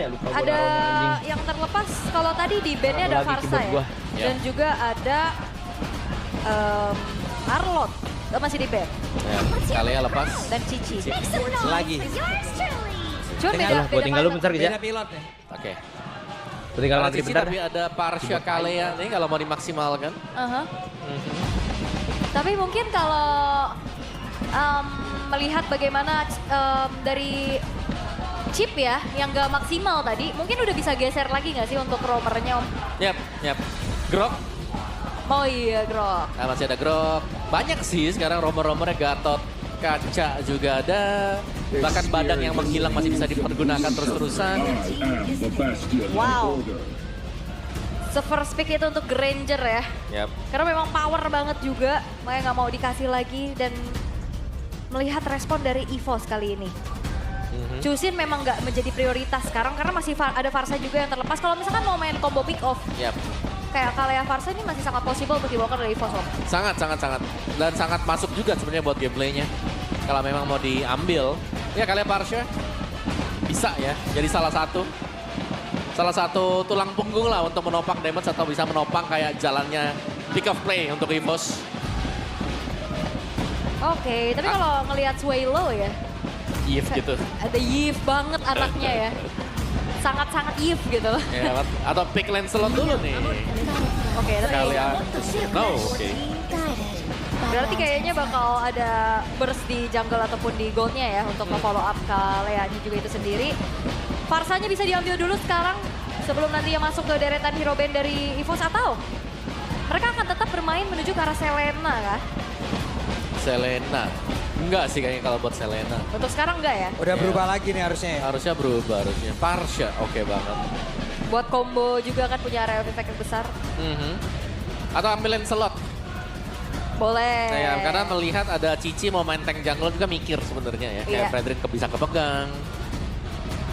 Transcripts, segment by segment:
ya? Lupa gua ada naruhnya, anjing. yang terlepas kalau tadi di bandnya ada Lagi Farsa keyboard ya. gua. Dan juga ada Arlot. Masih di band. Ya, Kalea lepas. Dan Cici. Lagi. Cuman beda, Gua tinggal lu bentar Beda ya. pilot ya. Oke. Gua tinggal Ada ngantri Cici bentar. tapi ada Parsha Kalea nih kalau mau dimaksimalkan. Aha. Tapi mungkin kalau melihat bagaimana dari chip ya yang gak maksimal tadi, mungkin udah bisa geser lagi gak sih untuk roamernya Om? Yap. Grok. Oh iya Grok. Nah, masih ada Grok. Banyak sih sekarang romer-romernya Gatot. Kaca juga ada. Bahkan Badang yang menghilang masih bisa dipergunakan terus-terusan. Wow. First pick itu untuk Granger ya. Yap. Karena memang power banget juga, makanya nggak mau dikasih lagi dan melihat respon dari EVOS kali ini. Chusin memang nggak menjadi prioritas sekarang karena masih ada Farsa juga yang terlepas. Kalau misalkan mau main combo pick off, Yap. kayak Kalea Farsa ini masih sangat possible untuk dibawa dari EVOS Om. Sangat. Dan sangat masuk juga sebenarnya buat gameplaynya. Kalau memang mau diambil, ya Kalea Parsha bisa ya. Jadi salah satu tulang punggung lah untuk menopang damage atau bisa menopang kayak jalannya pick of play untuk EVOS. Oke, tapi kalau ngelihat Swaylo ya, Eve gitu. ada Yves banget anaknya ya. Sangat-sangat Yves gitu. Ya, atau pick Lancelot dulu nih. Oke, tapi Kalea. No, oke. berarti kayaknya bakal ada burst di jungle ataupun di goldnya ya untuk follow up Kaleanya juga itu sendiri. Farsanya bisa diambil dulu sekarang sebelum nantinya masuk ke deretan hero band dari EVOS atau mereka akan tetap bermain menuju ke arah Selena kah? Selena. Enggak sih kayaknya kalau buat Selena. Untuk sekarang enggak ya? Udah berubah lagi nih harusnya ya. Harusnya berubah harusnya. Parsha oke banget. Buat combo juga kan punya area of effect yang besar. Atau ambil Lancelot. Boleh. Nah, ya, karena melihat ada Cici mau main tank jungle juga mikir sebenarnya ya. Kayak Iya. Fredrin bisa kepegang.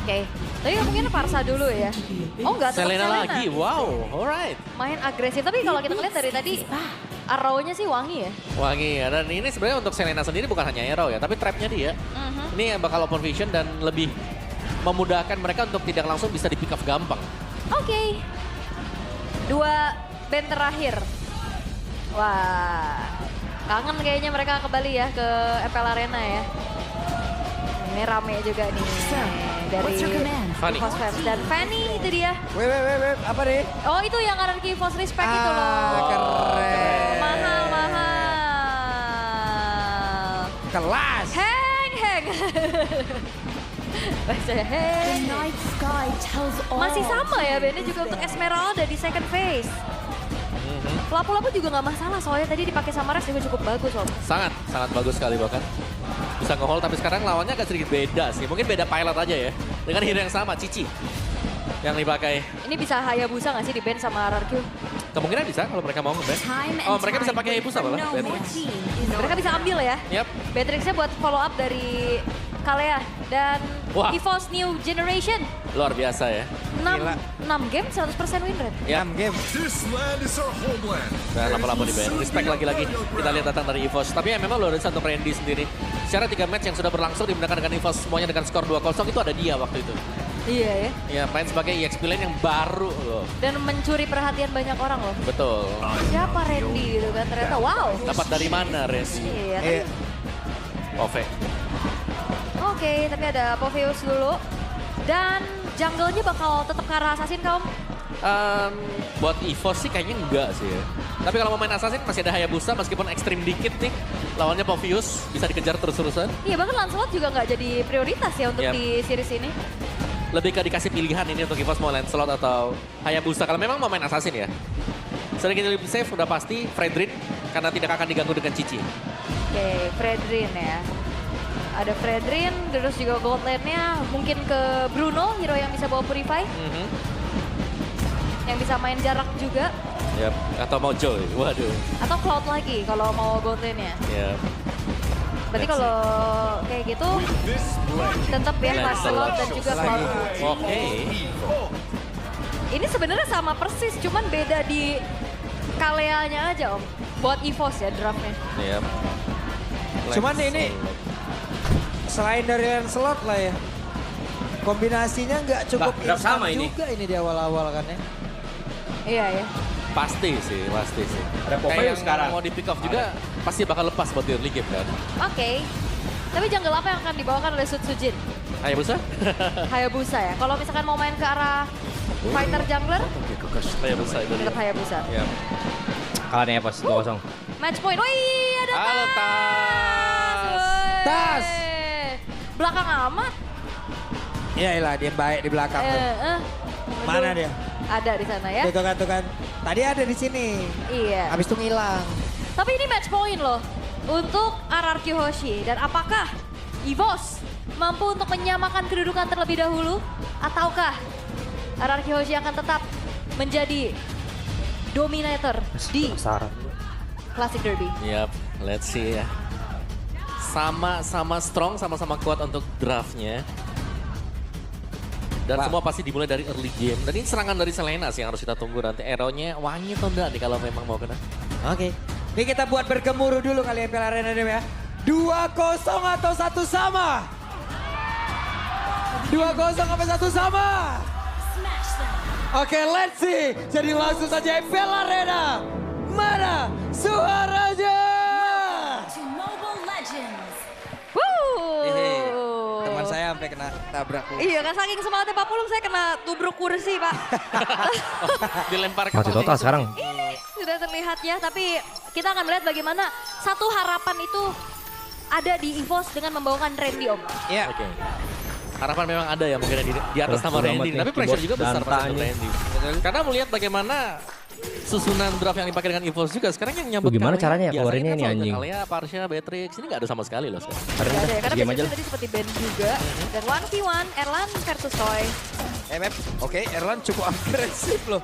Oke. Tapi mungkin Farsa dulu ya. Oh enggak, tetap Selena lagi, wow, alright. Main agresif, tapi kalau kita lihat dari tadi arrow-nya sih wangi ya. Wangi ya, dan ini sebenarnya untuk Selena sendiri bukan hanya arrow ya, tapi trapnya dia. Ini yang bakal open vision dan lebih memudahkan mereka untuk tidak langsung bisa di pick up gampang. Oke. 2 band terakhir. Wah, kangen kayaknya mereka kembali ya ke FPL Arena ya. Ini rame juga nih dari Fanny. EVOS fans. Dan Fanny itu dia. Wait, apa nih? Oh itu yang Anarchy EVOS Respect itu loh. Keren. Mahal. Kelas. Heng. Bahasanya heng. Masih sama ya bandnya juga untuk Esmeralda di second phase. Lapu-lapu juga nggak masalah soalnya tadi dipakai sama Rex juga cukup bagus Om. Sangat bagus sekali bahkan. Bisa nge-hold tapi sekarang lawannya agak sedikit beda sih. Mungkin beda pilot aja ya. Dengan hero yang sama, Cici. Yang dipakai. Ini bisa Hayabusa nggak sih di band sama RRQ? Kemungkinan bisa kalau mereka mau nge-ban. Oh mereka bisa pakai Hayabusa malah. Beatrix. Mereka bisa ambil ya. Yap. Beatrixnya buat follow up dari Kalea dan Wah. EVOS New Generation. Luar biasa ya. 6 game 100% win rate. Ya. 6 game. This land is our homeland. Dan lama-lama di ban. Respect lagi-lagi. Kita lihat datang dari EVOS. Tapi ya memang luar biasa untuk Randy sendiri. Secara 3 match yang sudah berlangsung dimenangkan dengan EVOS semuanya dengan skor 2-0 itu ada dia waktu itu. Iya ya. Ya main sebagai EXP lane yang baru loh. Dan mencuri perhatian banyak orang loh. Betul. Siapa Randy gitu kan ternyata wow. Dapat dari mana Randy? Iya. Iya. Ove. Oke, tapi ada Apotheus dulu. Dan jungle-nya bakal tetap ke arah Assassin kaum. Buat EVOS sih kayaknya enggak sih ya. Tapi kalau mau main Assassin masih ada Hayabusa meskipun ekstrim dikit nih. Lawannya Povius bisa dikejar terus-terusan. Iya bahkan Lancelot juga nggak jadi prioritas ya untuk Yap. di series ini. Lebih ke dikasih pilihan ini untuk EVOS mau Lancelot atau Hayabusa. Kalau memang mau main Assassin ya. Sedikit lebih safe udah pasti Fredrin karena tidak akan diganggu dengan Cici. Oke, Fredrin ya. Ada Fredrin, terus juga gold lane-nya mungkin ke Bruno, hero yang bisa bawa Purify. Yang bisa main jarak juga. Yap. Atau mau Joy. Waduh. Atau Cloud lagi kalau mau gold lane-nya. Yap. Berarti Let's kalau kayak gitu tetap ya Lancelot dan juga Cloud. Oke. Ini sebenarnya sama persis, cuman beda di Kaleanya aja Om. Buat EVOS ya draftnya. Yap. Cuman ini selain dari Lancelot lah ya. Kombinasinya nggak cukup Lah, instan sama ini. juga ini di awal-awal kan ya. Iya ya. Pasti sih. Ada Popeye Kayak yang sekarang. mau di pick off juga pasti bakal lepas buat di early game kan. Oke. Tapi jungle apa yang akan dibawakan oleh Sutsujin? Hayabusa? Hayabusa ya. Kalau misalkan mau main ke arah fighter jungler, Hayabusa itu dia. tetap Hayabusa. Iya. Kalah nih pas 2-0. Match point. Wih, ada Halo, Tas. Woi. Tas. Belakang amat. Iya lah dia baik di belakang tuh. Mana dia? Ada di sana ya. Tuh kan. Tadi ada di sini. Iya. Habis itu ngilang. Tapi ini match point loh untuk RRQ Hoshi. Dan apakah EVOS mampu untuk menyamakan kedudukan terlebih dahulu? Ataukah RRQ Hoshi akan tetap menjadi dominator di Classic Derby? Yap, let's see ya. Sama-sama strong, sama-sama kuat untuk draftnya. Dan semua pasti dimulai dari early game. Dan ini serangan dari Selena sih yang harus kita tunggu nanti. Arrow-nya wangi atau enggak nih kalau memang mau kena. Oke. Ini kita buat bergemuruh dulu kali ya Piala Arena Dem ya. 2-0 atau 1 sama? 2-0 apa 1 sama? Oke, let's see. Jadi langsung saja Piala Arena. Mana suaranya? Wuh. Teman saya sampai kena tabrak. Iya kan saking semangatnya Pak Pulung saya kena tubruk kursi Pak. Dilempar ke Mati total sekarang. Ini sudah terlihat ya, tapi kita akan melihat bagaimana satu harapan itu ada di EVOS dengan membawakan Randy Om. Iya. Oke. Harapan memang ada ya mungkin di atas nama Bodo amat Randy. nih, Tapi pressure keyboard juga besar dan pas untuk tanya. Randy. Karena melihat bagaimana susunan draft yang dipakai dengan EVOS juga. Sekarang yang nyambut Gimana Kalea, caranya ya biasanya keluarinnya kan ini, selalu anjing? Kalea, Parsha, Beatrix, ini nggak ada sama sekali loh sekarang. Karena Ada ya, karena game aja biasanya lah. tadi seperti band juga. Dan 1v1 Erlan versus Toy. MF, oke Erlan cukup agresif loh.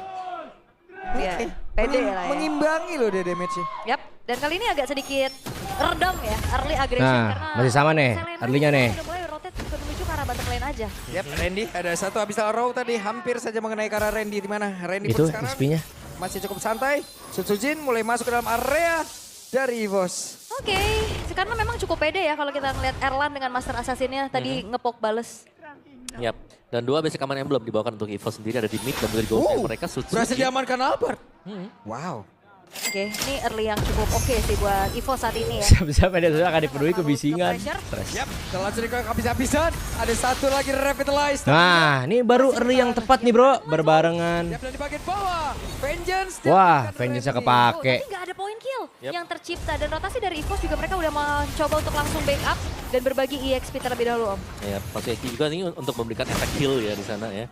Iya, pede lah ya. Mengimbangi loh dia damage-nya. Yap, dan kali ini agak sedikit redam ya, early aggression Nah, karena masih sama nih, Selena early-nya nih. udah mulai rotate menuju ke arah bottom lane aja. Yap, Randy ada satu habis row tadi hampir saja mengenai ke arah Randy di mana Randy Itu pun sekarang XP-nya. masih cukup santai. Sutsujin mulai masuk ke dalam area dari EVOS. Oke, karena memang cukup pede ya kalau kita ngeliat Erlan dengan Master Assassin-nya tadi ngepok bales. Yap. Dan dua basic command yang belum dibawakan untuk EVOS sendiri ada di mid dan dari gold mereka Berhasil Suzuki. diamankan Albert. Wow. Oke, ini early yang cukup oke sih buat EVOS saat ini ya. Siap-siap dia sudah akan dipenuhi kebisingan. Pressure. Yap, langsung dikeluarkan habis-habisan. Ada satu lagi revitalize. Nah, ini baru early yang tepat nih bro, berbarengan. Yap, dan di bagian bawah. Vengeance. Wah, Vengeance-nya Oh, kepake. tapi nggak ada point kill Yap. yang tercipta. Dan rotasi dari EVOS juga mereka udah mencoba untuk langsung backup dan berbagi EXP terlebih dahulu Om. Ya, Mas Eki juga ini untuk memberikan efek kill ya di sana ya.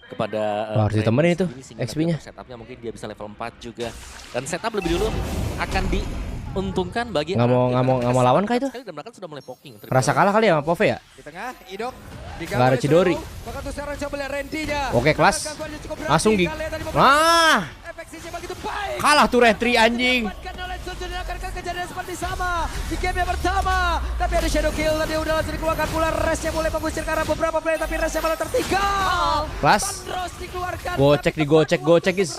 Kepada Wah, harus ditemenin itu sendiri, sehingga XP-nya. nanti setupnya mungkin dia bisa level 4 juga. Dan setup lebih dulu akan diuntungkan bagi Nggak mau- RRQ. nggak mau- Karena nggak mau lawan kah itu? sekali dan mereka sudah mulai poking. Rasa kalah kali ya sama Pove ya? Di tengah, Idok. Nggak ada Chidori. Bahkan tuh sekarang coba lihat Randy-nya. Oke, kelas. Gangguannya cukup berarti. Langsung gig. Kalian tadi Wah, efeksinya begitu baik. kalah tuh retri anjing. Dapatkan oleh Sutsujin, akankah kejadian seperti sama di game yang pertama. Tapi ada shadow kill tadi udah langsung dikeluarkan pula. Resnya mulai mengusir ke arah beberapa player tapi resnya malah tertinggal. Kelas. Bandros dikeluarkan. Gocek, digocek, guys.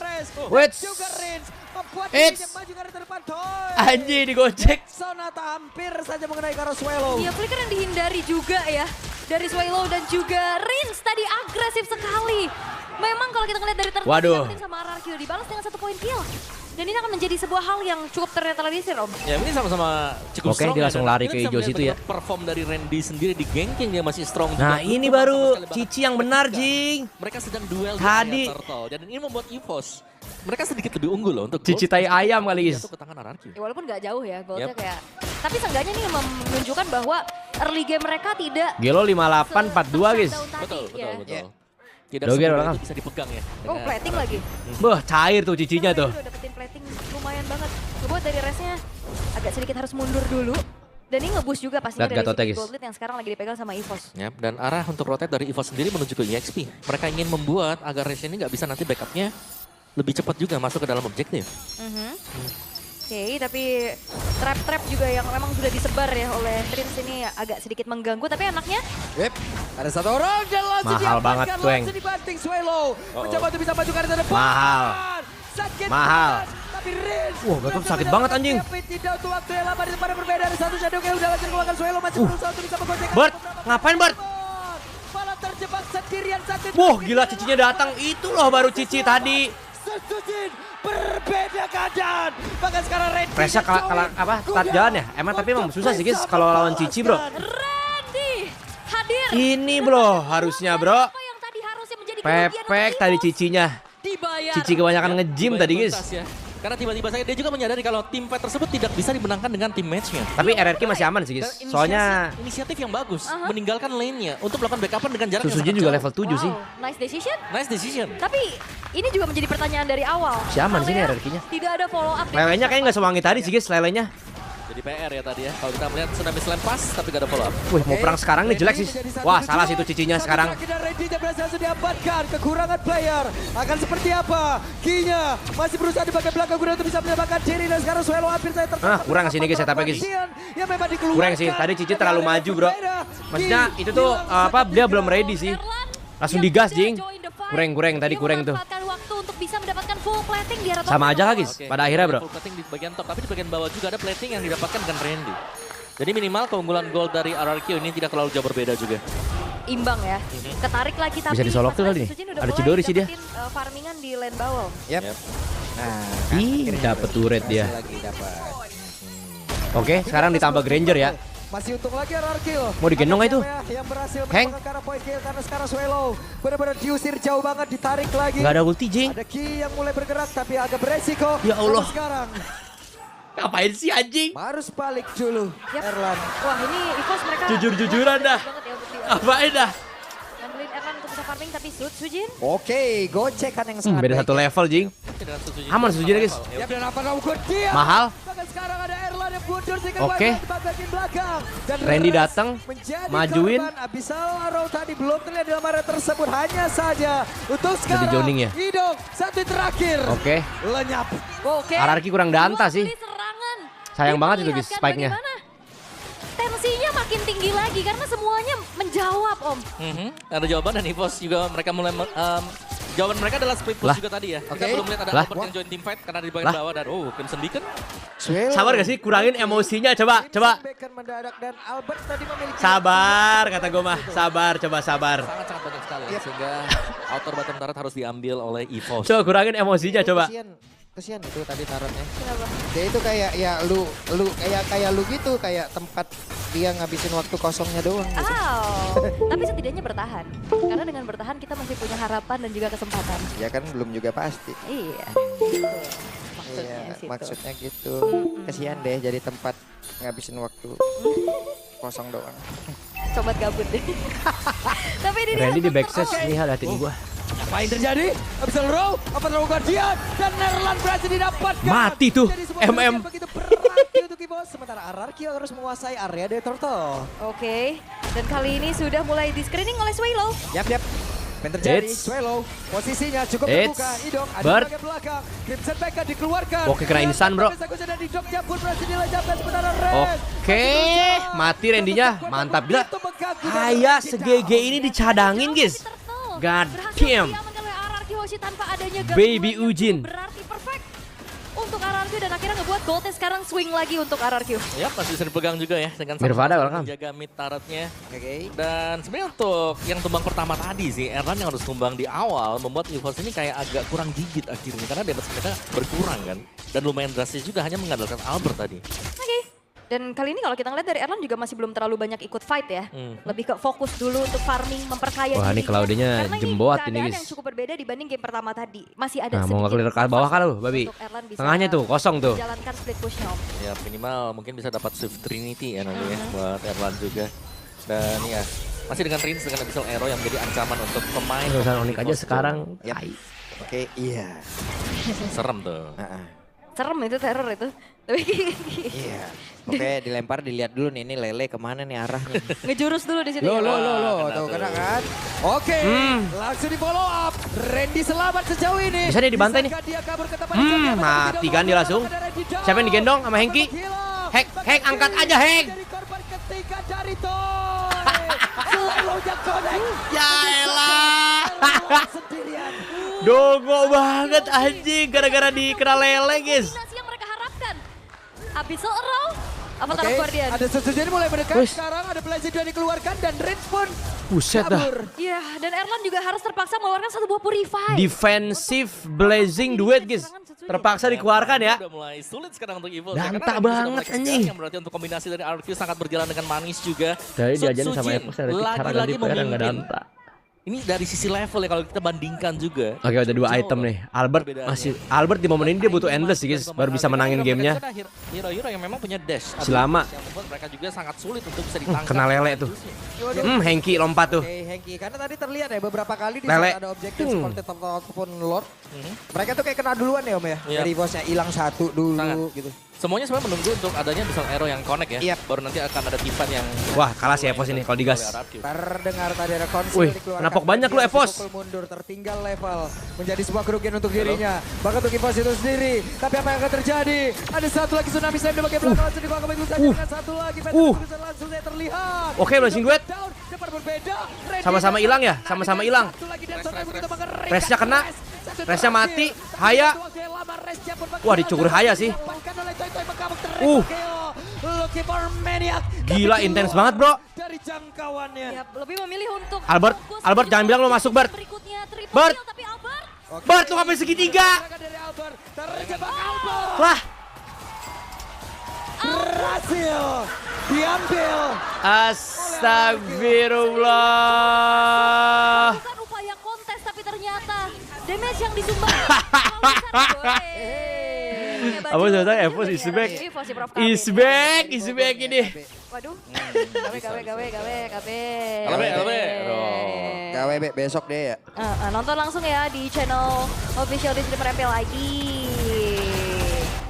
Wait. Juga Rins membuat It's. dirinya maju ke arah depan. Toy. Anjing digocek. Sonata hampir saja mengenai ke arah Swallow. Iya, flicker yang dihindari juga ya. Dari Swallow dan juga Rins tadi agresif sekali. Memang kalau kita ngeliat dari tertentu Waduh. sama RRQ dibalas dengan 1 poin kill. Dan ini akan menjadi sebuah hal yang cukup ternetralisir Om. Ya ini sama-sama cukup Oke, strong. dia ya, langsung dan lari kita ke bisa hijau melihat situ ya. bagaimana perform dari Randy sendiri di ganking dia masih strong. Nah, juga. ini Sama baru sekali bahkan Cici yang benar, enggak. Jing. Mereka sedang duel di Tadi. area turtle. Dan ini membuat EVOS mereka sedikit lebih unggul loh untuk Cici tai ayam kali, guys. jatuh ke tangan RRQ. Ya, walaupun nggak jauh ya goldnya Yep. kayak. Tapi seenggaknya nih menunjukkan bahwa early game mereka tidak Gelo 58 42 guys. se-shutdown tadi, Betul, ya. betul. Tidak Doger semudah belakang. itu bisa dipegang ya. Oh, dengan plating RRQ. lagi. Beuh, cair tuh cicinya tuh. Udah dapetin plating lumayan banget. Ngebuat dari resnya agak sedikit harus mundur dulu. Dan ini nge-boost juga pastinya Lihat dari Gatotnya, segi guys. gold lead yang sekarang lagi dipegang sama EVOS. Ya, dan arah untuk rotate dari EVOS sendiri menuju ke EXP. Mereka ingin membuat agar race ini nggak bisa nanti backupnya lebih cepat juga masuk ke dalam objektif. Oke, tapi trap-trap juga yang memang sudah disebar ya oleh Rins ini agak sedikit mengganggu. Tapi anaknya Yep. Ada satu orang dan langsung Mahal banget, diamankan, Tweng. langsung dibanting Swallow. Mencoba untuk bisa maju ke arah depan. Mahal. Sakit Mahal. banget, tapi Rins. Wah, Gatot sakit banget, anjing. Tapi tidak untuk waktu yang lama di depan berbeda. Ada satu shadow kill udah langsung dikeluarkan Swallow masih berusaha untuk bisa menggocek. Bert, ngapain Bert? Malah terjebak sendirian saat itu. Wah, gila Cicinya datang. Itu loh baru Cici tadi. Sujin berbeda keadaan. Bahkan sekarang Randy Presa kalah apa? Start jalan ya? Emang tapi emang susah sih guys kalau lawan Cici, Bro. Randy hadir. Ini bro, harusnya bro. Apa yang tadi harusnya menjadi kerugian Pepek untuk tadi Evo Cicinya. dibayar. Cici kebanyakan nge-gym tadi guys. Tuntas ya. Karena tiba-tiba saja dia juga menyadari kalau tim fight tersebut tidak bisa dimenangkan dengan tim match-nya. Tapi RRQ masih aman sih Dan guys. Soalnya inisiatif yang bagus, meninggalkan lane-nya untuk melakukan backupan dengan jarak yang Susujin sangat juga jauh. level 7 sih. Nice decision. Nice decision. Tapi ini juga menjadi pertanyaan dari awal. Si aman sih nih Lea RRQ-nya. Tidak ada follow up. Lelenya kayaknya nggak sewangi tadi sih guys, lelenya. Jadi PR ya tadi ya. Kalau kita melihat Tsunami Slam pas tapi gak ada follow up. Wih, mau perang sekarang nih jelek sih. Wah, salah sih itu Cicinya sekarang. Randy berhasil diamankan. Kekurangan player akan seperti apa? Kinya masih berusaha di bagian belakang guna untuk bisa menyelamatkan diri dan sekarang Swelo hampir saya tertangkap. Kurang sini guys setupnya guys. Yang memang dikeluarkan. Kurang sih, tadi Cici terlalu maju bro. Maksudnya itu tuh apa, dia belum ready sih. Langsung digas jing. Kurang tadi kurang tuh. Waktu untuk bisa mendapatkan full plating di harapan Sama aja Swelo. lah guys, pada akhirnya bro. Full plating di bagian top, tapi di bagian bawah juga ada plating yang didapatkan dengan Randy. Jadi minimal keunggulan gol dari RRQ ini tidak terlalu jauh berbeda juga. Imbang ya. Ketarik lagi tapi Bisa disolok tuh masalah kali nih. Sujin udah Ada mulai Chidori sih dia. dapetin, farmingan di lane bawah. Yep. Yep. Nah, Ih, dapet turret dia. lagi dapat. Oke, sekarang ditambah Granger ya. Masih untung lagi RRQ. Mau digendong nggak itu? Yang berhasil Heng? mendapatkan karena point kill karena sekarang Swelo benar-benar diusir jauh banget, ditarik lagi. Nggak ada ulti jing. Ada Ki yang mulai bergerak tapi agak beresiko. Ya Allah. Karena sekarang Ngapain sih anjing? harus balik dulu Yap. Erlan. Wah ini EVOS mereka Jujur-jujuran dah. banget ya untuk Ngapain dah? ngambilin Erlan untuk bisa farming tapi Sujin. Oke, gocekan yang sangat Beda baik. satu level jing. Dengan Sujin Aman juga Sujin, sama guys. level. Yap, dan apa lakukan dia? Mahal. Bahkan sekarang ada Erlan yang mundur sehingga Oke. bagian belakang. Dan Randy Res datang, menjadi majuin. korban. Abyssal Arrow tadi belum terlihat dalam area tersebut. Hanya saja untuk sekarang. zoning ya? Idong, satu yang terakhir. Oke. Lenyap. Oke. RRQ kurang danta sih. Dua kali serangan. Sayang banget itu, guys, Diperlihatkan spike-nya. bagaimana tensinya makin tinggi lagi karena semuanya menjawab Om. Ada jawaban dan EVOS juga mereka mulai jawaban mereka adalah split push Lah. juga tadi ya. Kita Oke. belum lihat ada Lah. Albert yang join team fight karena di bagian Lah. bawah dan Crimson Beacon. Swelo. Sabar gak sih? Kurangin emosinya coba. Bacon mendadak dan Albert tadi memiliki. Sabar kata gue mah. Sabar, coba sabar. Sangat-sangat banyak sekali ya, sehingga outer bottom turret harus diambil oleh EVOS. Coba kurangin emosinya coba. Kesian itu tadi tarotnya. Kenapa? Dia itu kayak ya lu kayak lu gitu, kayak tempat dia ngabisin waktu kosongnya doang gitu. Tapi setidaknya bertahan. Karena dengan bertahan kita masih punya harapan dan juga kesempatan. Ya kan belum juga pasti. Iya. Maksudnya Iya, situ. maksudnya gitu. Kesian deh jadi tempat ngabisin waktu kosong doang. Sobat gabut deh. Tapi ini Randy di dia backstage Oke. nih, liatin gua. Apa yang terjadi? Abyssal Row, apa terlalu Guardian dan Nerlan berhasil didapatkan. Mati tuh, Jadi sebuah MM. pertandingan begitu berarti untuk EVOS. Sementara RRQ harus menguasai area The Turtle. Oke. Dan kali ini sudah mulai di screening oleh Swelo. Yap. Yang terjadi, Eits. Swelo posisinya cukup Eits. terbuka. Idong ada Bird. di bagian belakang. Crimson Beckham dikeluarkan. Oke, kena instan, bro. Dan di Jogja pun berhasil dilenyapkan sementara Red. Oke, mati Randy-nya. Mantap gila. Kayak se-GG ini dicadangin guys. God damn. Tanpa adanya Baby gangguan yang Ujin. berarti perfect untuk RRQ dan akhirnya ngebuat goldnya sekarang swing lagi untuk RRQ. Ya, masih bisa dipegang juga ya dengan Mirvada, welcome. menjaga mid turretnya. Oke. Dan sebenarnya untuk yang tumbang pertama tadi sih, Erlan yang harus tumbang di awal membuat EVOS ini kayak agak kurang gigit akhirnya karena damage mereka berkurang kan. Dan lumayan drastis juga hanya mengandalkan Albert tadi. Oke. Dan kali ini kalau kita ngeliat dari Erlan juga masih belum terlalu banyak ikut fight ya. Lebih ke fokus dulu untuk farming, memperkaya Wah, ini dirinya. Claudia-nya Karena jembot ini, keadaan guys. yang cukup berbeda dibanding game pertama tadi. Masih ada Nah, mau sedikit nge-clear ke bawah kan lu, babi? untuk Erlan bisa Tengahnya tuh, kosong tuh. menjalankan split push-nya Om. Ya minimal mungkin bisa dapat Swift Trinity ya nanti ya buat Erlan juga. Dan ya masih dengan Rins dengan Abyssal Arrow yang menjadi ancaman untuk pemain. Urusan Onyx aja EVOS sekarang. Yap. tai. Oke, iya. tuh serem tuh. Serem itu, teror itu. Tapi Iya. Oke, dilempar dilihat dulu nih ini lele kemana nih arahnya. ngejurus dulu di situ. Lo, ya. kena tuh tuh. kena kan? Oke, langsung di follow up. Randy selamat sejauh ini. Bisa nih dibantai nih. Bisakah dia kabur ke tempat yang sama, tapi Mati tidak kan dia mampu. langsung. Ada Randy down. Siapa yang digendong sama Hengki? Hilang. Heng, angkat aja Heng. Jadi korban ketiga dari Toy. Selalu connect. Ya elah. Sendirian. Dongo banget anjing gara-gara dikena lele guys. Kombinasi yang mereka harapkan. Abyssal Arrow, Avatar Oke, Guardian. ada sesuatu mulai mendekat Wih. sekarang, ada Blazing 2 dikeluarkan dan Rins pun Buset dah. kabur. Iya, dan Erlan juga harus terpaksa mengeluarkan satu buah purify. Defensive blazing duet guys. Terpaksa dikeluarkan ya. Udah mulai sulit sekarang untuk Evo. Dantak banget, anjing. Yang berarti untuk kombinasi dari RQ sangat berjalan dengan manis juga. Dari diajarin sama Sujin Epos cara ganti lagi-lagi player nggak memimpin. danta. Ini dari sisi level ya kalau kita bandingkan juga. Oke, udah 2 Jauh item loh nih. Albert perbedaannya. masih di momen ini dia butuh endless sih guys, baru bisa menangin gamenya. Hero-hero yang memang punya dash. Selama. Yang membuat mereka juga sangat sulit untuk bisa ditangkap. Kena lele tuh. Hengki lompat tuh. Oke, Hengki. Karena tadi terlihat ya beberapa kali di Lele. saat ada objektif seperti Turtle ataupun Lord. Mereka tuh kayak kena duluan ya Om ya. Iya. Dari bosnya hilang satu dulu Sangat. gitu. Semuanya sebenarnya menunggu untuk adanya Dissolve Arrow yang connect ya. Yep. Baru nanti akan ada Tivan yang Wah, kalah si Epos ini kalau digas. Terdengar tadi ada konsol Wih, dikeluarkan. kenapa banyak lu, Dia Epos? pukul mundur, tertinggal level. Menjadi sebuah kerugian untuk dirinya. Bahkan untuk Epos itu sendiri. Tapi apa yang akan terjadi? Ada satu lagi tsunami slam di bagian belakang. Langsung dikeluarkan begitu saja dengan satu lagi. Peter langsung saja terlihat. Oke, blazing duet. Down, cepat berbeda. Randy Sama-sama down. hilang ya? Sama-sama hilang. Satu lagi dan tsunami begitu bakal Randy Resnya kena. Satu Resnya terakhir. mati. Haya. Waktu yang lama, Resnya pun bakal Wah, dicukur Haya sih. diamankan oleh Toy Toy Bekabuk Uh. Looking for Maniac. Gila, Tapi intens keluar banget, bro. Dari jangkauannya. Ya, lebih memilih untuk Albert, fokus Albert, di jangan bilang lo masuk, Bert. Berikutnya triple Bert. kill, tapi Albert Oke. Bart, lu ngapain segitiga? Dari Albert. Terjebak Albert. Lah, Berhasil diambil. astagfirullah. bukan upaya kontes, tapi ternyata damage yang disumbang terlalu besar. Hebat Apa juga. sebenarnya Epos is back. Ih, si Prof. Is back ini. Waduh. Gawe. LB. Gawe besok deh ya. Nonton langsung ya di channel official di streamer MPL lagi.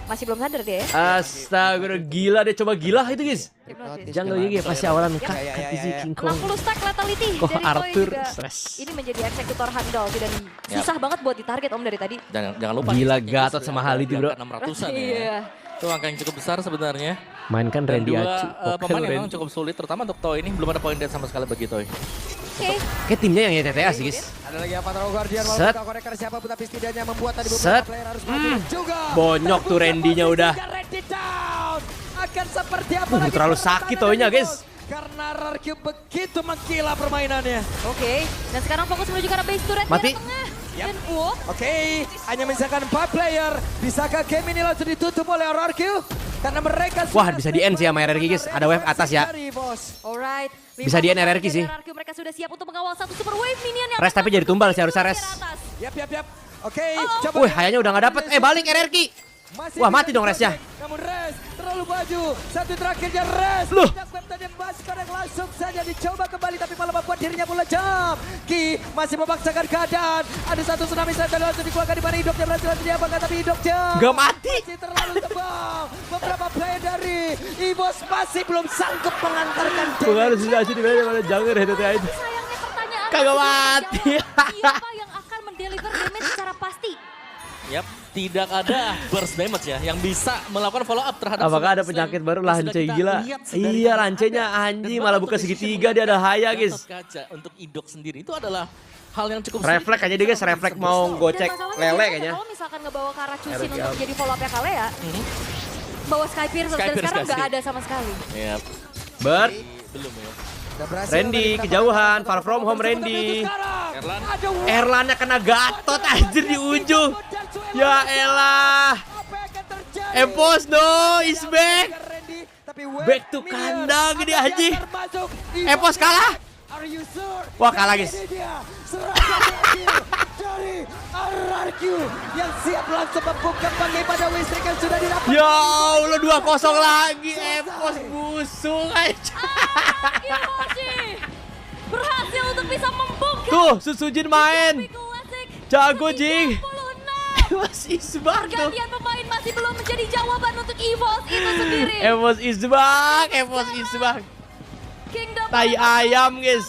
Masih belum sadar dia ya. Astagfirullah, gila deh, coba gila itu guys. Hipnotis. Jungle gigi pasti awalan Ya, ya, ya, Katizi ya. King Kong. 60 stack lethality Kok dari Toy Arthur juga. stres? Ini menjadi eksekutor handal dan susah banget buat ditarget Om dari tadi. Jangan lupa. Gila, nih, Gatot sama Halid, bro. 600-an ya. Iya. Itu angka yang cukup besar sebenarnya. Mainkan Dan Randy dua Acu. pemain yang memang cukup sulit, terutama untuk Toy ini belum ada point dead sama sekali bagi Toy. Oke. Kayak timnya yang YTTA sih guys. Ada lagi apa Terlalu Guardian Set. walaupun koneker siapapun tapi setidaknya membuat tadi Set. beberapa player harus maju juga. Bonyok tuh Randy-nya udah. Randy down. Akan seperti apa lagi terlalu pertahanan sakit dari Toy-nya, Bos? guys. Karena RRQ begitu menggila permainannya. Oke. Dan sekarang fokus menuju ke arah base turret Mati. di arah tengah. Yap. Dan wow. Oke, hanya menyisakan 4 player. Bisakah game ini langsung ditutup oleh RRQ? Karena mereka Wah, bisa di end sih sama RRQ, guys. Ada wave atas ya. Alright. Bisa di NRRQ sih. RRQ mereka sudah siap untuk mengawal satu super wave minion yang Res tapi jadi tumbal sih, harusnya res. Yap. Oke, Oh. coba. Wih, hayanya udah nggak dapet. Balik RRQ. Masih Wah, mati tidak dong resnya. disobek. Namun res terlalu maju. Satu terakhirnya res. Loh. Kapten yang Baskar yang langsung saja dicoba kembali tapi malah membuat dirinya melejam. Ki masih memaksakan keadaan. Ada satu tsunami saya langsung dikeluarkan di mana hidupnya berhasil diapakan tapi hidupnya Gak mati. masih terlalu tebal. Beberapa player dari Evos masih belum sanggup mengantarkan Pengaruh situasi di mana jangan YTTA itu. Sayangnya pertanyaan Kagak mati. siapa yang akan mendeliver damage secara pasti? Yap, tidak ada burst damage ya yang bisa melakukan follow up terhadap Apakah ada Slam penyakit baru yang sudah lance kita gila? lihat sedari Iya, awal lancenya ada. anjing Dan malah bahkan buka untuk segitiga positioning dia ada haya Gatot guys. Kaca untuk Idok sendiri itu adalah hal yang cukup sulit. Refleks aja dia guys, refleks mau gocek Dan masalahnya lele gimana kayaknya. Kalau misalkan ngebawa ke arah Chusin RRQ. untuk jadi follow up-nya Kalea, bawa Sky Piercer dan Sky Pierce sekarang nggak kasih. ada sama sekali. Yap. Bert, Belum ya. Udah berhasil Randy, dari kejauhan, Kapten far from home Kapten Randy. sekarang. Erlan. Ada Erlannya kena Gatot anjir di ujung. Ya elah. Apa yang akan terjadi? Epos no, is back. Randy, tapi Back to Minion kandang ini ada anjing. yang termasuk. Epos kalah. Are you sure? Wah, kalah, guys. Ini dia serangan terakhir dari RRQ yang siap langsung membuka bagaimana listrik yang sudah didapat. Ya Allah 2-0 lagi. Epos busuk aja. Yoshi berhasil untuk bisa membuka Tuh, Susujin main. Classic. Jago, Jing. 36. Epos is back tuh. Pergantian pemain masih belum menjadi jawaban untuk EVOS itu sendiri. Epos is back. Epos is back. Kingdom Tai ayam guys.